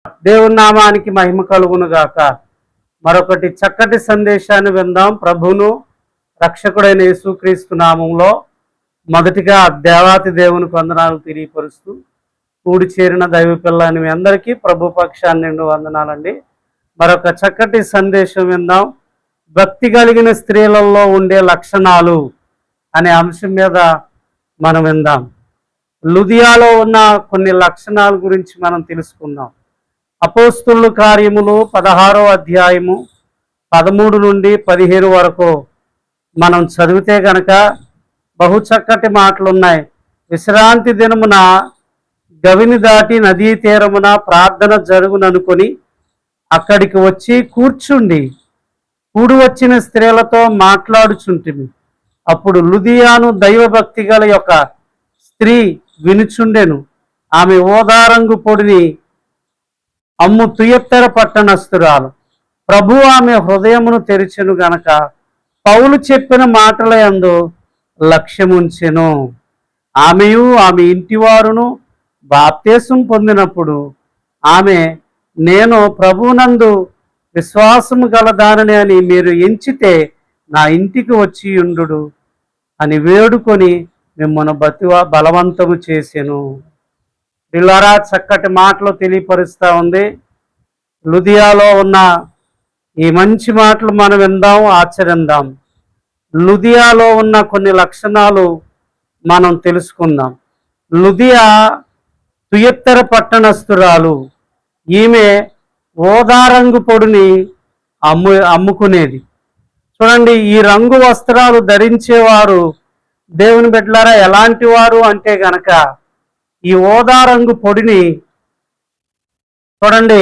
దేవుని నామానికి మహిమ కలుగును గాక. మరొకటి చక్కటి సందేశాన్ని విందాం. ప్రభువును రక్షకుడైన యేసుక్రీస్తు నామంలో మొదటిగా దేవాతి దేవునికి వందనాలు తెలియపరుస్తూ కూడి చేరిన దైవ పిల్లని మీ అందరికీ ప్రభు పక్షాన్ని నిండు వందనాలండి. మరొక చక్కటి సందేశం విందాం. భక్తి కలిగిన స్త్రీలలో ఉండే లక్షణాలు అనే అంశం మీద మనం విందాం. లుదియాలో ఉన్న కొన్ని లక్షణాల గురించి మనం తెలుసుకుందాం. అపోస్తుల కార్యములు 16వ అధ్యాయము 13 నుండి 15 వరకు మనం చదివితే గనక బహు చక్కటి మాటలున్నాయి. విశ్రాంతి దినమున గవిని దాటి నదీ తీరమున ప్రార్థన జరుగుననుకొని అక్కడికి వచ్చి కూర్చుండి కూడి వచ్చిన స్త్రీలతో మాట్లాడుచుంటిమి. అప్పుడు లుదియాను దైవభక్తి గల యొక్క స్త్రీ వినుచుండెను. ఆమె ఓదారంగు పొడిని అమ్ము తుయత్తెర పట్టణస్థురాలు. ప్రభు ఆమె హృదయమును తెరిచెను గనక పౌలు చెప్పిన మాటల యందు లక్ష్యముంచెను. ఆమెయు ఆమె ఇంటివారును బాప్తీసం పొందినప్పుడు ఆమె, నేను ప్రభువునందు విశ్వాసము గలదానని అని మీరు ఎంచితే నా ఇంటికి వచ్చి ఉండు అని వేడుకొని మిమ్మల్ని బలవంతము చేసెను. పిల్లరా, చక్కటి మాటలు తెలియపరుస్తూ ఉంది. లుదియాలో ఉన్న ఈ మంచి మాటలు మనం విందాం, ఆచరిద్దాం. లుదియాలో ఉన్న కొన్ని లక్షణాలు మనం తెలుసుకుందాం. లుదియా తుయత్తెర పట్టణస్థురాలు. ఈమె ఓదారంగు పొడిని అమ్ముకునేది. చూడండి, ఈ రంగు వస్త్రాలు ధరించేవారు దేవుని బిడ్డలారా ఎలాంటి వారు అంటే గనక ఈ ఓదారంగు పొడిని చూడండి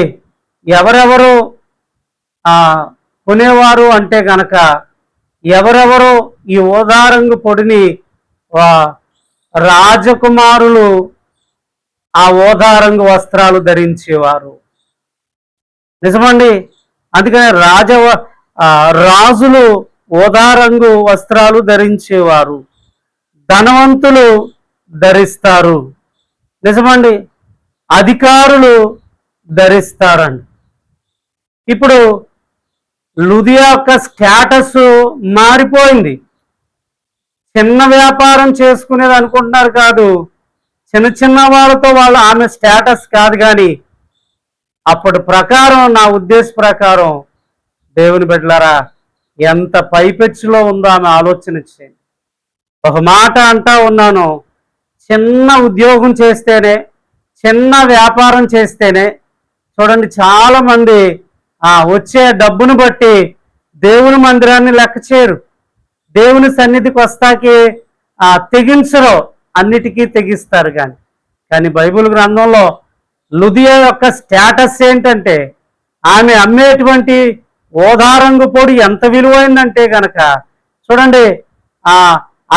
ఎవరెవరు కొనేవారు అంటే గనక ఎవరెవరు ఈ ఓదారంగు పొడిని రాజకుమారులు ఆ ఓదారంగు వస్త్రాలు ధరించేవారు. నిజమండి. అందుకని రాజులు ఓదారంగు వస్త్రాలు ధరించేవారు. ధనవంతులు ధరిస్తారు. నిజమండి. అధికారులు ధరిస్తారండి. ఇప్పుడు లుదియా యొక్క స్టేటస్ మారిపోయింది. చిన్న వ్యాపారం చేసుకునేది అనుకుంటున్నారు కాదు, చిన్న చిన్న వాళ్ళతో వాళ్ళు ఆమె స్టేటస్ కాదు. కానీ అప్పటి ప్రకారం, నా ఉద్దేశ ప్రకారం దేవుని బిడ్డలారా ఎంత పైపెచ్చులో ఉందో ఆమె ఆలోచన చేయండి. ఒక మాట అంటా ఉన్నాను, చిన్న ఉద్యోగం చేస్తేనే, చిన్న వ్యాపారం చేస్తేనే చూడండి చాలామంది వచ్చే డబ్బును బట్టి దేవుని మందిరాన్ని లెక్క చేయరు. దేవుని సన్నిధికి వస్తాకి తెగించరు, అన్నిటికీ తెగిస్తారు. కానీ బైబిల్ గ్రంథంలో లుదియా యొక్క స్టేటస్ ఏంటంటే ఆమె అమ్మేటువంటి ఓదారంగు పొడి ఎంత విలువైందంటే గనక చూడండి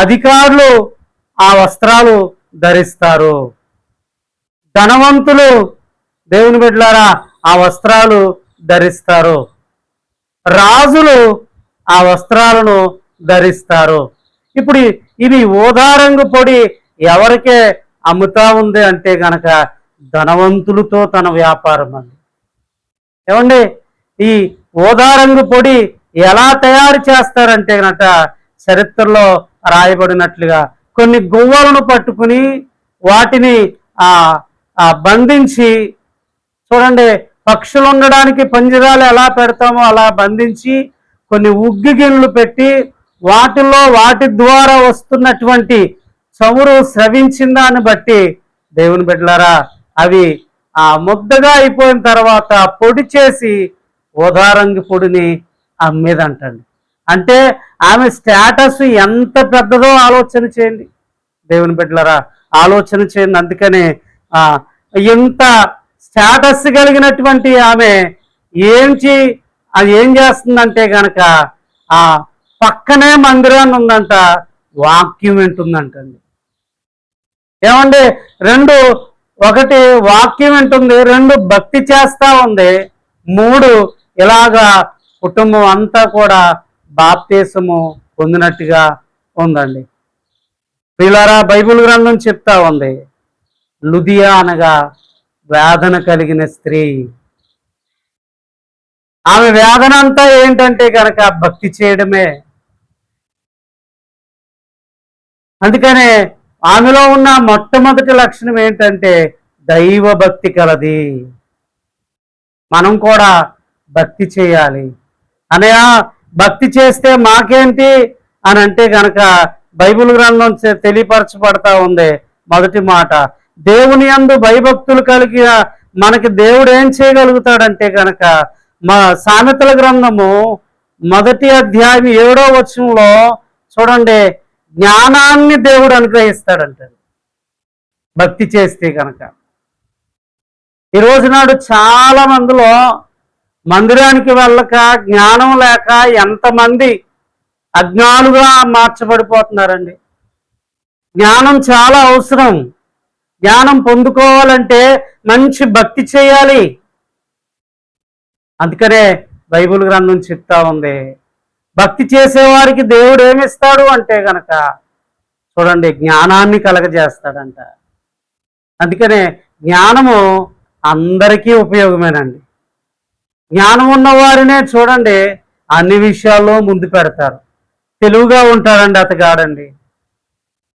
అధికారులు ఆ వస్త్రాలు ధరిస్తారు. ధనవంతులు దేవుని బిడ్డలారా ఆ వస్త్రాలు ధరిస్తారు. రాజులు ఆ వస్త్రాలను ధరిస్తారు. ఇప్పుడు ఇది ఓదారంగు పొడి ఎవరికే అమ్ముతా ఉంది అంటే గనక ధనవంతులతో తన వ్యాపారం అండి. ఏమండి, ఈ ఓదారంగు పొడి ఎలా తయారు చేస్తారంటే గనక చరిత్రలో రాయబడినట్లుగా కొన్ని గువ్వలను పట్టుకుని వాటిని బంధించి, చూడండి పక్షులు ఉండడానికి పంజరాలు ఎలా పెడతామో అలా బంధించి కొన్ని ఉగ్గి గిన్నెలు పెట్టి వాటి ద్వారా వస్తున్నటువంటి చమురు స్రవించిన దాన్ని బట్టి దేవుని బిడ్డలారా అవి ముద్దగా అయిపోయిన తర్వాత పొడి చేసి ఓదారంగి పొడిని అమ్మేదంటండి. అంటే ఆమె స్టేటస్ ఎంత పెద్దదో ఆలోచన చేయండి దేవుని బిడ్డలారా, ఆలోచన చేయండి. అందుకనే ఇంత స్టేటస్ కలిగినటువంటి ఆమె ఏం చేస్తుందంటే గనక పక్కనే మందిరాన్ని ఉందంట, వాక్యం వింటుందంటండి. ఏమండి, ఒకటి వాక్యం వింటుంది, 2 భక్తి చేస్తా ఉంది, 3 ఇలాగా కుటుంబం అంతా కూడా బాప్తీసము పొందినట్టుగా ఉందండి. పిల్లరా, బైబిల్ గ్రంథం చెప్తా ఉంది లుదియా అనగా వేదన కలిగిన స్త్రీ. ఆమె వేదన అంతా ఏంటంటే కనుక భక్తి చేయడమే. అందుకనే ఆమెలో ఉన్న మొట్టమొదటి లక్షణం ఏంటంటే దైవ భక్తి కలది. మనం కూడా భక్తి చేయాలి. అనయా భక్తి చేస్తే మాకేంటి అని అంటే గనక బైబిల్ గ్రంథం తెలియపరచబడతా ఉంది. మొదటి మాట, దేవుని యందు భయభక్తులు కలిగిన మనకి దేవుడు ఏం చేయగలుగుతాడంటే గనక మా సామెతల గ్రంథము 1వ అధ్యాయం 7వ వచనంలో చూడండి, జ్ఞానాన్ని దేవుడు అనుగ్రహిస్తాడంటాడు భక్తి చేస్తే కనుక. ఈ రోజు నాడు చాలా మందిలో మందిరానికి వెళ్ళక జ్ఞానం లేక ఎంతమంది అజ్ఞానులుగా మార్చబడిపోతున్నారండి. జ్ఞానం చాలా అవసరం. జ్ఞానం పొందుకోవాలంటే మంచి భక్తి చేయాలి. అందుకనే బైబిల్ గ్రంథం చెప్తా ఉంది, భక్తి చేసేవారికి దేవుడు ఏమిస్తాడు అంటే గనక చూడండి జ్ఞానాన్ని కలగజేస్తాడంట. అందుకనే జ్ఞానము అందరికీ ఉపయోగమేనండి. జ్ఞానం ఉన్నవారినే చూడండి అన్ని విషయాల్లో ముందు పెడతారు. తెలివిగా ఉంటాడండి అతగాడండి,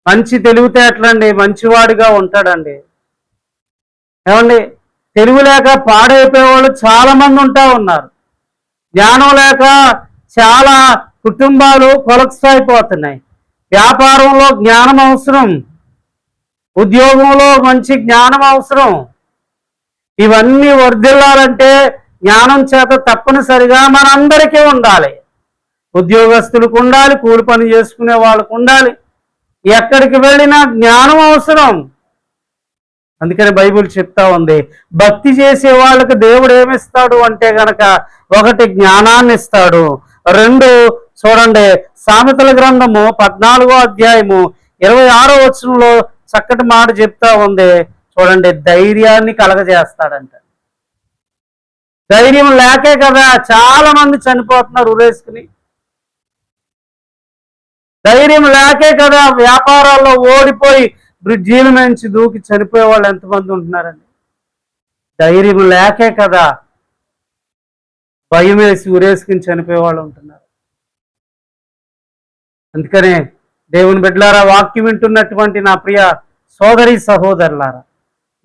మంచి తెలివితేటలండి, మంచివాడిగా ఉంటాడండి. ఏమండి, తెలివి లేక పాడైపోయే వాళ్ళు చాలా మంది ఉంటా ఉన్నారు. జ్ఞానం లేక చాలా కుటుంబాలు కొలక్సాయిపోతున్నాయి. వ్యాపారంలో జ్ఞానం అవసరం, ఉద్యోగంలో మంచి జ్ఞానం అవసరం. ఇవన్నీ వర్ధిల్లాలంటే జ్ఞానం చేత తప్పనిసరిగా మనందరికీ ఉండాలి. ఉద్యోగస్తులకు ఉండాలి, కూలి పని చేసుకునే వాళ్ళకు ఉండాలి. ఎక్కడికి వెళ్ళినా జ్ఞానం అవసరం. అందుకని బైబిల్ చెప్తా ఉంది, భక్తి చేసే వాళ్ళకి దేవుడు ఏమిస్తాడు అంటే గనక 1 జ్ఞానాన్ని ఇస్తాడు. 2 చూడండి, సామెతల గ్రంథము 14వ అధ్యాయము 26వ వచనంలో చక్కటి మాట చెప్తా ఉంది. చూడండి, ధైర్యాన్ని కలగజేస్తాడంట. ధైర్యం లేకే కదా చాలా మంది చనిపోతున్నారు ఉరేసుకుని. ధైర్యం లేకే కదా వ్యాపారాల్లో ఓడిపోయి బ్రిడ్జీల నుంచి దూకి చనిపోయే వాళ్ళు ఎంతమంది ఉంటున్నారండి. ధైర్యం లేకే కదా భయం వేసి ఉరేసుకుని చనిపోయే వాళ్ళు ఉంటున్నారు. అందుకనే దేవుని బిడ్డలారా, వాక్యం వింటున్నటువంటి నా ప్రియ సోదరి సహోదరులారా,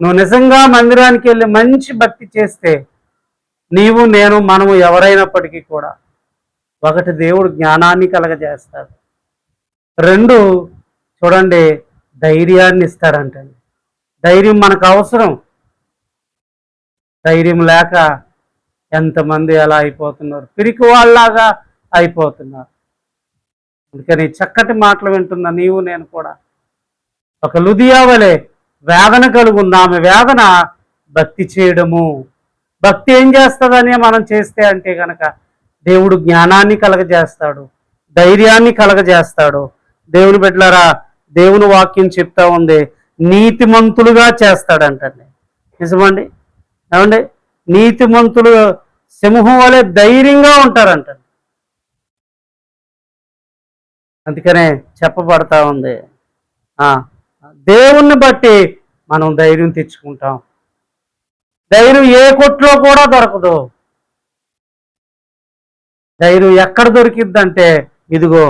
నువ్వు నిజంగా మందిరానికి వెళ్ళి మంచి భక్తి చేస్తే నీవు నేను మనము ఎవరైనప్పటికీ కూడా 1 దేవుడు జ్ఞానాన్ని కలగజేస్తాడు. 2 చూడండి ధైర్యాన్ని ఇస్తాడంటండి. ధైర్యం మనకు అవసరం. ధైర్యం లేక ఎంతమంది ఎలా అయిపోతున్నారు, పిరికి వాళ్ళలాగా అయిపోతున్నారు. అందుకని చక్కటి మాటలు వింటున్న నీవు నేను కూడా ఒక లుదియా వలె వేదన కలుగుంది. ఆమె వేదన భక్తి చేయడము. భక్తి ఏం చేస్తుందని మనం చేస్తే అంటే కనుక దేవుడు జ్ఞానాన్ని కలగజేస్తాడు, ధైర్యాన్ని కలగజేస్తాడు. దేవుని బిడ్డలారా, దేవుని వాక్యం చెప్తా ఉంది, నీతిమంతులుగా చేస్తాడంటండి. నిజమండి, ఏమండి, నీతిమంతులు సింహం వలె ధైర్యంగా ఉంటారంటండి. అందుకనే చెప్పబడతా ఉంది, దేవుణ్ణి బట్టి మనం ధైర్యం తెచ్చుకుంటాం. ధైర్యం ఏ కొట్లో కూడా దొరకదు. ధైర్యం ఎక్కడ దొరికిద్దంటే ఇదిగో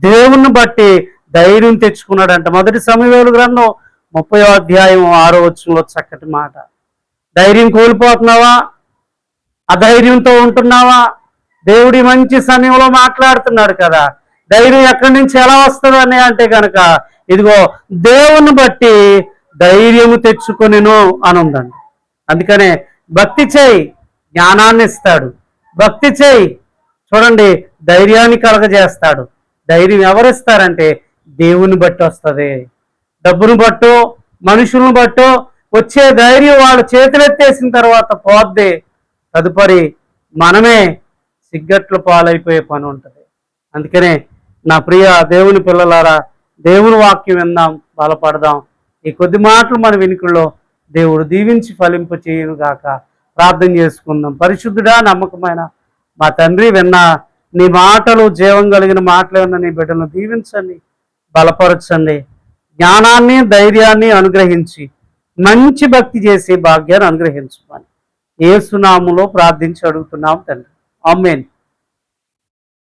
దేవుణ్ణి బట్టి ధైర్యం తెచ్చుకున్నాడంట. 1 సమూయేలు గ్రంథం 30వ అధ్యాయం 6వ వచనంలో చక్కటి మాట. ధైర్యం కోల్పోతున్నావా? అధైర్యంతో ఉంటున్నావా? దేవుడి మంచి సమయంలో మాట్లాడుతున్నాడు కదా. ధైర్యం ఎక్కడి నుంచి ఎలా వస్తుందని అంటే కనుక ఇదిగో దేవుని బట్టి ధైర్యము తెచ్చుకొనిను అని ఉందండి. అందుకనే భక్తి చేయి, జ్ఞానాన్ని ఇస్తాడు. భక్తి చేయి, చూడండి ధైర్యాన్ని కలగజేస్తాడు. ధైర్యం ఎవరిస్తారంటే దేవుని బట్టి వస్తుంది. డబ్బును బట్టో మనుషులను బట్టో వచ్చే ధైర్యం వాళ్ళు చేతులెత్తేసిన తర్వాత పోద్ది. తదుపరి మనమే సిగ్గట్లు పాలైపోయే పని ఉంటుంది. అందుకనే నా ప్రియ దేవుని పిల్లలారా, దేవుని వాక్యం విందాం, బలపడదాం. ఈ కొద్ది మాటలు మన వెనుకల్లో దేవుడు దీవించి ఫలింప చేయను గాక. ప్రార్థన చేసుకుందాం. పరిశుద్ధుడా, నమ్మకమైన మా తండ్రి, విన్న నీ మాటలు జీవం కలిగిన మాటలు విన్న నీ బిడ్డలను దీవించండి, బలపరచండి, జ్ఞానాన్ని ధైర్యాన్ని అనుగ్రహించి మంచి భక్తి చేసే భాగ్యాన్ని అనుగ్రహించమని యేసు నామములో ప్రార్థించి అడుగుతున్నాం తండ్రి. ఆమేన్.